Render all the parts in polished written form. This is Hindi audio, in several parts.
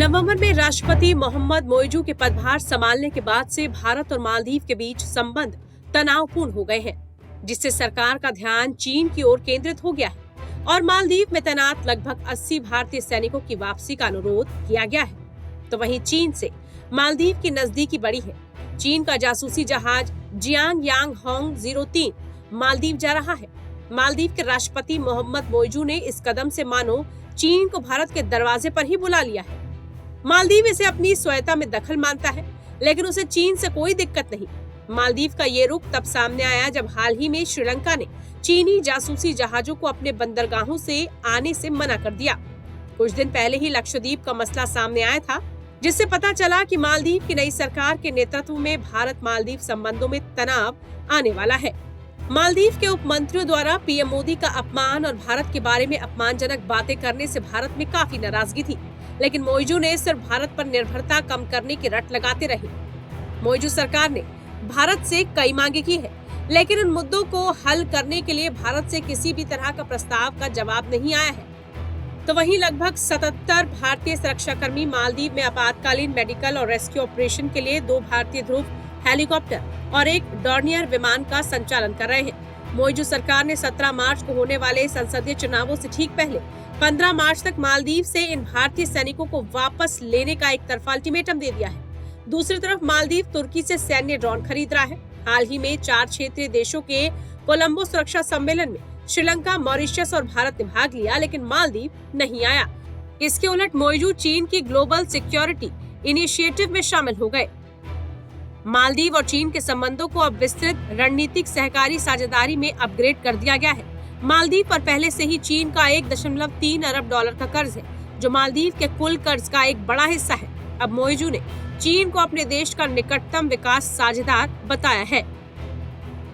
नवंबर में राष्ट्रपति मोहम्मद मोइजू के पदभार संभालने के बाद से भारत और मालदीव के बीच संबंध तनावपूर्ण हो गए हैं, जिससे सरकार का ध्यान चीन की ओर केंद्रित हो गया है और मालदीव में तैनात लगभग 80 भारतीय सैनिकों की वापसी का अनुरोध किया गया है। तो वहीं चीन से मालदीव की नजदीकी बढ़ी है। चीन का जासूसी जहाज जियांग यांग होंग 03 मालदीव जा रहा है। मालदीव के राष्ट्रपति मोहम्मद मोइजू ने इस कदम से मानो चीन को भारत के दरवाजे पर ही बुला लिया है। मालदीव इसे अपनी स्वायत्ता में दखल मानता है, लेकिन उसे चीन से कोई दिक्कत नहीं। मालदीव का ये रुख तब सामने आया जब हाल ही में श्रीलंका ने चीनी जासूसी जहाजों को अपने बंदरगाहों से आने से मना कर दिया। कुछ दिन पहले ही लक्षद्वीप का मसला सामने आया था, जिससे पता चला कि मालदीव की नई सरकार के नेतृत्व में भारत मालदीव संबंधों में तनाव आने वाला है। मालदीव के उप मंत्रियों द्वारा पीएम मोदी का अपमान और भारत के बारे में अपमानजनक बातें करने से भारत में काफी नाराजगी थी, लेकिन मोइजू ने सिर्फ भारत पर निर्भरता कम करने की रट लगाते रहे। मोइजू सरकार ने भारत से कई मांगे की है, लेकिन उन मुद्दों को हल करने के लिए भारत से किसी भी तरह का प्रस्ताव का जवाब नहीं आया है। तो वहीं लगभग 77 भारतीय सुरक्षाकर्मी मालदीव में आपातकालीन मेडिकल और रेस्क्यू ऑपरेशन के लिए 2 भारतीय ध्रुव हेलीकॉप्टर और एक डॉर्नियर विमान का संचालन कर रहे हैं। मोइजू सरकार ने 17 मार्च को होने वाले संसदीय चुनावों से ठीक पहले 15 मार्च तक मालदीव से इन भारतीय सैनिकों को वापस लेने का एक तरफा अल्टीमेटम दे दिया है। दूसरी तरफ मालदीव तुर्की से सैन्य ड्रोन खरीद रहा है। हाल ही में 4 क्षेत्रीय देशों के कोलंबो सुरक्षा सम्मेलन में श्रीलंका, मॉरिशस और भारत ने भाग लिया, लेकिन मालदीव नहीं आया। इसके उलट मोइजू चीन की ग्लोबल सिक्योरिटी इनिशिएटिव में शामिल हो गए। मालदीव और चीन के संबंधों को अब विस्तृत रणनीतिक सहकारी साझेदारी में अपग्रेड कर दिया गया है। मालदीव पर पहले से ही चीन का 1.3 अरब डॉलर का कर्ज है, जो मालदीव के कुल कर्ज का एक बड़ा हिस्सा है। अब मोइजू ने चीन को अपने देश का निकटतम विकास साझेदार बताया है।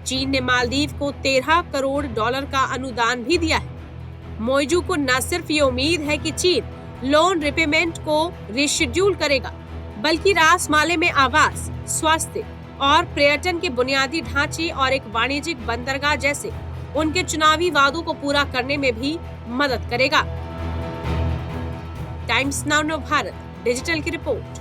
चीन ने मालदीव को 13 करोड़ डॉलर का अनुदान भी दिया है। मोइजू को न सिर्फ ये उम्मीद है कि चीन लोन रिपेमेंट को रिशेड्यूल करेगा, बल्कि रासमाले में आवास, स्वास्थ्य और पर्यटन के बुनियादी ढांचे और एक वाणिज्यिक बंदरगाह जैसे उनके चुनावी वादों को पूरा करने में भी मदद करेगा। टाइम्स नाउ भारत डिजिटल की रिपोर्ट।